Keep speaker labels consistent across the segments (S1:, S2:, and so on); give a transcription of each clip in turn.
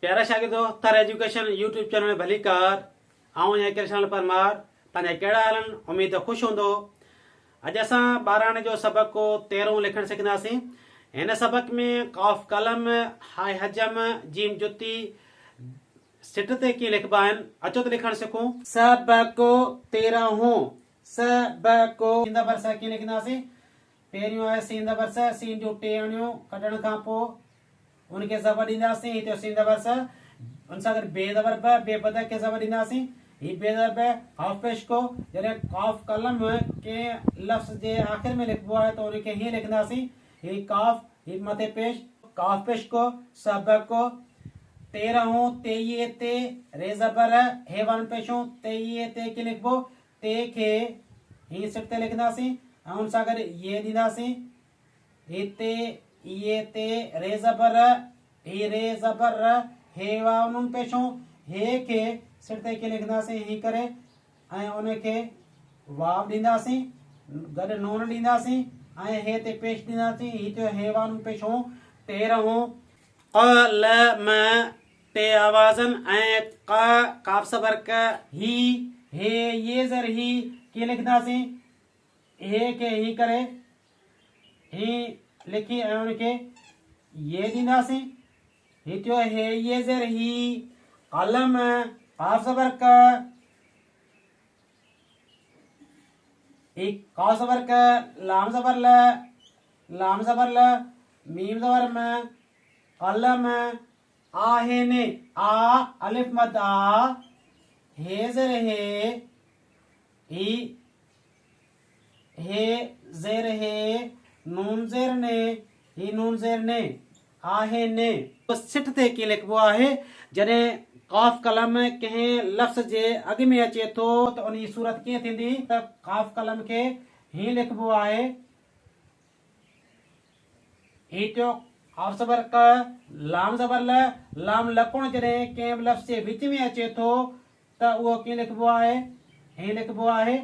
S1: प्यारा शागिर्दो तर education YouTube channel भली कार आऊं या कृष्ण परमार तने केड़ा हलन उम्मीद खुश होंदो। अज असां 12 जो सबक को 13 लिखण सिखंदासीं। इन सबक में काफ कलम हाय हजम जीम जुती सिट ते की लिखबा आहिनि। अचो त लिखण सिखूं। सबको 13 सबको सींदा बरसा की लिखंदासीं। पहिरियों आहे सींदा बरसा सीन जो टे अणियूं कढण खां पोइ उनके ज़बर ॾींदासीं। हिते सींदा बरसा उन सां गॾु बे ज़बर ब बे पद खे ज़बर ॾींदासीं। ही बे ज़बर ब काफ पेश को जॾहिं काफ कलम कंहिं लफ़्ज़ जे आख़िर में लिखबो आहे त उनखे हीअं लिखंदासीं। ही काफ ही मथे पेश काफ पेश को सबको 13 तेईए ते रे ज़बर हे वन पेशों तेईए ते के लिखबो ते खे ही सिट ते लिखंदासीं ऐं उन सां गॾु ये ॾींदासीं। हिते ये ते रे ज़बर ही रे ज़बर हे वाउन पेशों हे के सिट ते के लिखंदासीं ही करे ऐं उनखे वाव ॾींदासीं गॾु नून ॾींदासीं ऐं हे ते पेश ॾींदासीं। ही थियो हे वाउन पेशों 13 क़लम टे आवाज़न ऐं काफ ज़बर क ही हे ये ज़र ही के लिखंदासीं। हे के ही करे ही लिखी ऐं उनखे ये ॾींदासीं। ही थियो हे ये ज़र ही कलम काफ ज़बर क ही काफ ज़बर क लाम ज़बर ल मीम ज़बर म कलम आहे ने आ अलिफ मद आ हे ज़र ही ज़ेर हे नून ज़ेर ने ही नून ज़ेर ने आहे ने सिट ते की लिखबो आहे। जॾहिं काफ कलम कंहिं लफ़्ज़ जे अॻ में अचे थो त उन जी सूरत कीअं थींदी त काफ कलम खे हीअं लिखबो आहे। ही थियो काफ ज़बर क लाम ज़बर ल लाम लकुण जॾहिं कंहिं लफ़्ज़ जे विच में अचे थो त उहो कीअं लिखबो आहे हीअं लिखबो आहे।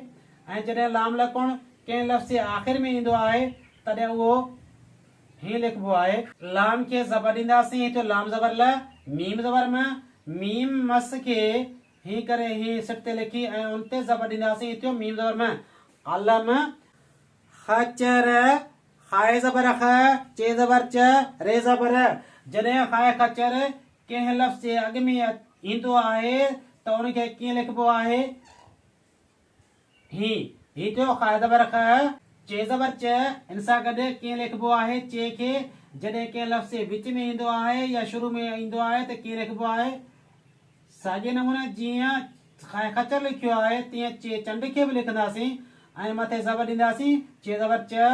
S1: ऐं जॾहिं लाम लकुण कंहिं लफ़्ज़ जे आख़िर में ईंदो आहे तॾहिं उहो हीअं लिखबो आहे। लाम खे ज़बर ॾींदासीं। हिते लाम ज़बर ल मीम ज़बर म मीम मस खे हीअं करे हीअं सिट ते लिखी ऐं उन ते ज़बर ॾींदासीं। हिते मीम ज़बर म कलम खचर खाए ज़बर ख चे ज़बर च रे ज़बर जॾहिं खाए खचर कंहिं लफ़्ज़ जे अॻ में ईंदो आहे त उनखे कीअं लिखबो आहे ही थियो खाए ज़बर ख चे ज़बर च इन सां गॾु कीअं लिखबो आहे चे खे जॾहिं कंहिं लफ़्ज़ जे विच में ईंदो आहे या शुरू में ईंदो आहे त कीअं लिखबो आहे। साॻे नमूने जीअं खाए खचर लिखियो आहे तीअं चे चंड खे बि लिखंदासीं ऐं मथे ज़बर ॾींदासीं चे ज़बर च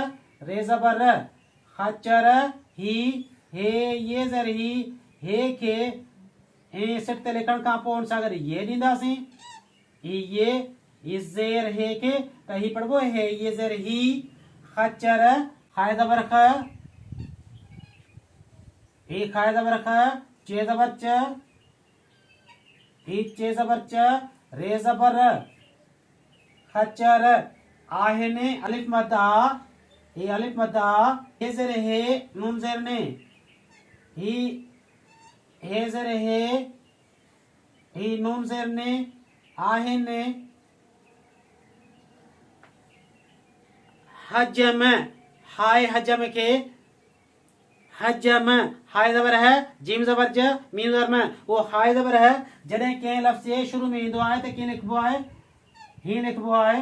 S1: रे ज़बर खचर ही हे ये ज़र ही हे खे हे सिट ते लिखण खां पोइ उन सां गॾु ये ॾींदासीं। ही ज़ेर हे के त ही पढ़बो हे ये ज़ेर ही खचर खाए ज़बर ख ही खाए ज़बर ख चे ज़बर च ही चे ज़बर च रे ज़बर खचर आहे ने अलिफ मद आ ही अलिफ मद आ हे ज़ेर हे नून ज़ेर ने ही हे ज़ेर ही नून ज़ेर ने आहे ने हजम हाय हजम के हजम हाय ज़बर है जीम ज़बर ज मीम ज़बर में वो हाय ज़बर है जॾहिं कंहिं लफ़्ज़ जे शुरू में ईंदो आहे त कीअं लिखबो आहे हीअं लिखबो आहे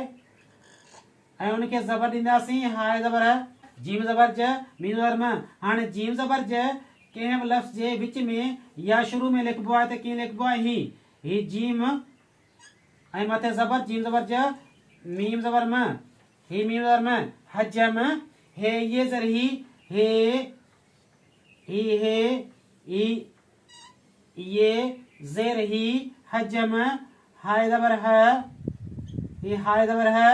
S1: ऐं उनखे ज़बर ॾींदासीं। हाय ज़बर है जीम ज़बर ज मीम ज़बर में हाणे जीम ज़बर ज कंहिं बि लफ़्ज़ जे विच में या शुरू में लिखबो आहे त कीअं लिखबो आहे ही जीम ऐं मथे ज़बर जीम ज़बर ज मीम ज़बर में ही मीम ज़बर में हजम हे ये ज़र ही ये ज़ेर ही हजम हाय ज़बर है ही हाय ज़बर है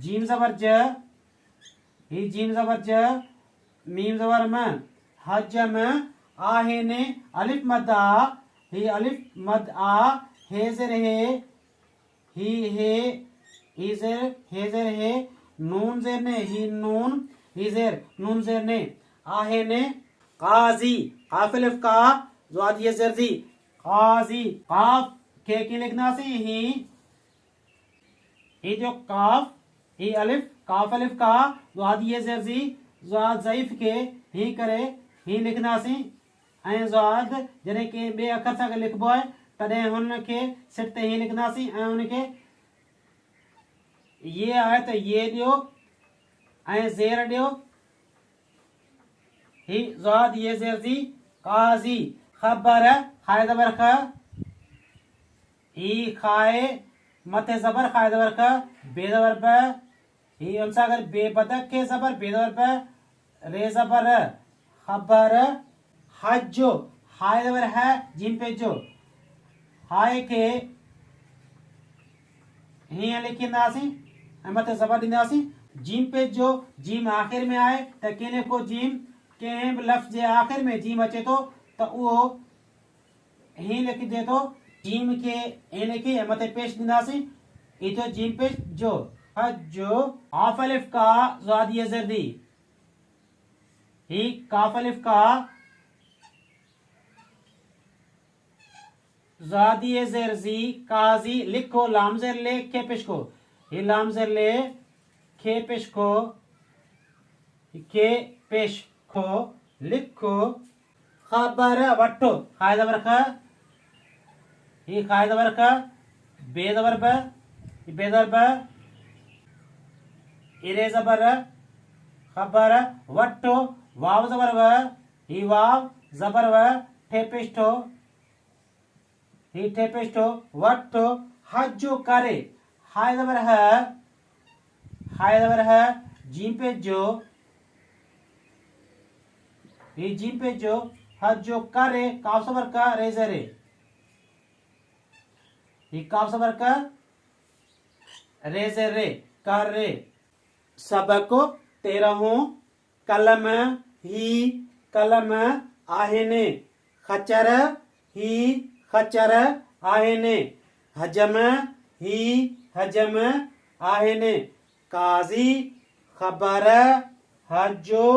S1: जीम ज़बर ज ही जीम ज़बर ज मीम ज़बर में हजम आहे ने अलिफ मद आ ही अलिफ मद आ हे ज़ेर ही ज़ेर हे ज़ेर हे नून ज़ेर ने ही नून ही ज़ेर नून ज़ेर ने आहे ने काजी काफ अलिफ का ज़ाद ये ज़ेर ज़ी काजी काफ के की लिखना सी ही जो काफ ही अलिफ काफ अलिफ का ज़ाद ये ज़ेरजी ज़ाद ज़ईफ़ के ही करे ही लिखना सी ऐं ज़ाद जॾहिं के ॿिए अखर सां लिखबो आहे तॾहिं हुनखे सिट ते ही लिखना सी ऐं हुनखे ये आहे त ये ॾियो ऐं ज़ेर ॾियो ही ज़ाद ये ज़ेरजी काज़ी ख़बर खाए ज़बर ख ही खाए मथे ज़बर खाए ज़बर ख बे ज़बर ब ही उनसा अगर बेबदक के ज़बर बे ज़बर ब रे ज़बर खबर हज हाय ज़बर है जिम पे जो हाय के हीअं लिखंदासीं ऐं मथे ज़बर ॾींदासीं जीम पे जो जीम आख़िर में आए त कंहिं को जीम कंहिं बि लफ़्ज़ जे आख़िर में जीम अचे थो त उहो हीअं लिखिजे थो जीम के इन खे मथे पेश ॾींदासीं इथो जीम पेश जो हज काफ अलिफ का ज़ाद ये ज़र्दी ही काफ अलिफ का ज़ाद ये ज़र्जी काजी लिखो लाम ज़ेर ले खे पेश को ही लाम ज़ेर ले खे पेश को के पेश को लिखो खबर वट्टो खाए ज़बर ख ही खाए ज़बर ख बे ज़बर ब बे ज़बर ब इरे ज़बर खबर वट्टो वाव ज़बर व ही वाव ज़बर व ठे पेश ठो ही ठे पेश ठो वट्टो हजो करे हाय ज़बर ह हाय ज़बर ह जीम पे जो ही जीम पे जो हजो करे काफ ज़बर का रे ज़रे ही काफ ज़बर का रे ज़रे कर रे सबक 13 कलम ही कलम आहिनि खचर ही खचर आहिनि हजम ही हजम आहिनि काज़ी खबर हजो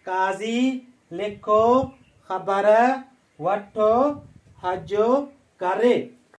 S1: काज़ी लिखो खबर वठो हजो करे